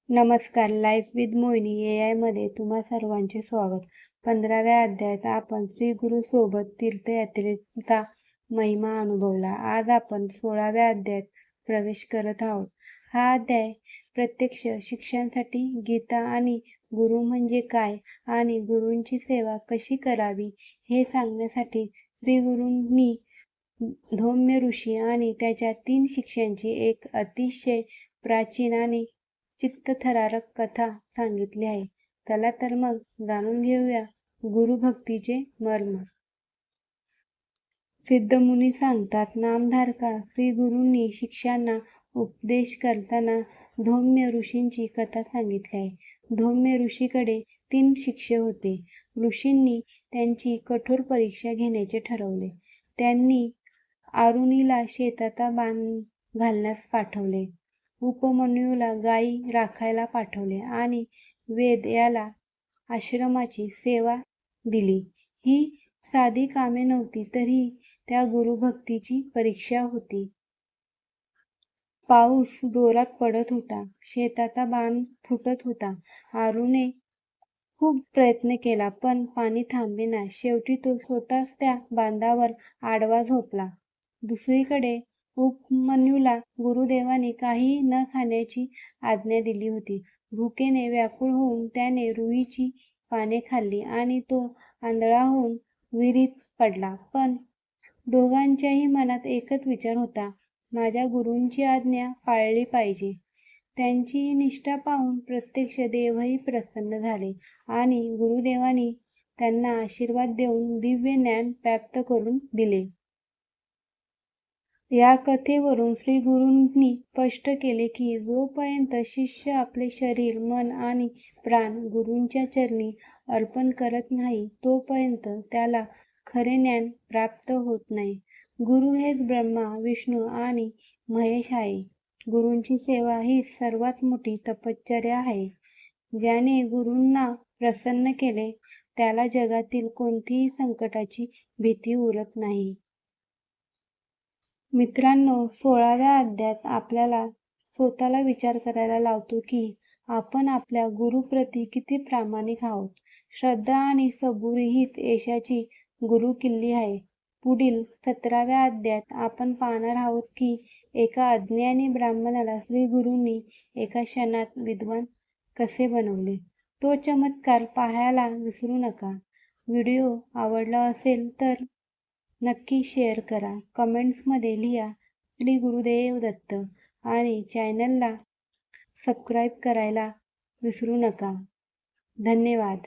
नमस्कार. Life with Mohini AI मध्ये तुम्हा सर्वांचे स्वागत. 15व्या अध्यायात आपण श्री गुरु सोबत तीर्थयात्रेचा महिमा अनुभवला. आज आपण 16व्या अध्यायात प्रवेश करत आहोत. हा अध्याय प्रत्यक्ष शिक्षणासाठी, गीता आणि गुरु म्हणजे काय आणि गुरूंची सेवा कशी करावी हे सांगण्यासाठी श्री गुरूंनी धौम्य ऋषी आणि त्याच्या 3 शिष्यांची एक अतिशय प्राचीन आणि चित्तथरारक कथा सांगितली आहे. चला तर मग जाणून घेऊया गुरुभक्तीचे मर्म. सिद्धमुनी सांगतात, नामधारका श्री गुरूंनी शिष्यांना उपदेश करताना धौम्य ऋषींची कथा सांगितली आहे. धौम्य ऋषीकडे 3 शिष्य होते. ऋषींनी त्यांची कठोर परीक्षा घेण्याचे ठरवले. त्यांनी आरुणीला शेतात बाण घालण्यास पाठवले, उपमन्यूला गायी राखायला पाठवले आणि वेद याला आश्रमाची सेवा दिली. ही साधी कामे नव्हती, तरी त्या गुरुभक्तीची परीक्षा होती. पाऊस जोरात पडत होता. शेताचा बांध फुटत होता. आरुने खूप प्रयत्न केला, पण पाणी थांबेना. शेवटी तो स्वतःच त्या बांधावर आडवा झोपला. दुसरीकडे उपमन्यूला गुरुदेवांनी काहीही न खाण्याची आज्ञा दिली होती. भुकेने व्याकुळ होऊन त्याने रुईची पाने खाल्ली आणि तो आंधळा होऊन विहिरीत पडला. पण दोघांच्याही मनात एकच विचार होता, माझ्या गुरूंची आज्ञा पाळली पाहिजे. त्यांची ही निष्ठा पाहून प्रत्यक्ष देवही प्रसन्न झाले आणि गुरुदेवांनी त्यांना आशीर्वाद देऊन दिव्य ज्ञान प्राप्त करून दिले. या कथेवरून श्री गुरूंनी स्पष्ट केले की जोपर्यंत शिष्य आपले शरीर, मन आणि प्राण गुरूंच्या चरणी अर्पण करत नाही, तोपर्यंत त्याला खरे ज्ञान प्राप्त होत नाही. गुरु हेच ब्रह्मा, विष्णू आणि महेश आहे. गुरूंची सेवा ही सर्वात मोठी तपश्चर्या आहे. ज्याने गुरूंना प्रसन्न केले, त्याला जगातील कोणतीही संकटाची भीती उरत नाही. मित्रांनो, 16व्या अध्यायात आपल्याला स्वतःला विचार करायला लावतो की आपण आपल्या गुरुप्रती किती प्रामाणिक आहोत. श्रद्धा आणि सबुरी हीच यशाची गुरुकिल्ली आहे. पुढील 17व्या अध्यायात आपण पाहणार आहोत की एका अज्ञानी ब्राह्मणाला श्री गुरूंनी एका क्षणात विद्वान कसे बनवले. तो चमत्कार पाहायला विसरू नका. व्हिडिओ आवडला असेल तर नक्की शेअर करा, कमेंट्समध्ये लिहा श्री गुरुदेव दत्त आणि चॅनलला सबस्क्राईब करायला विसरू नका. धन्यवाद.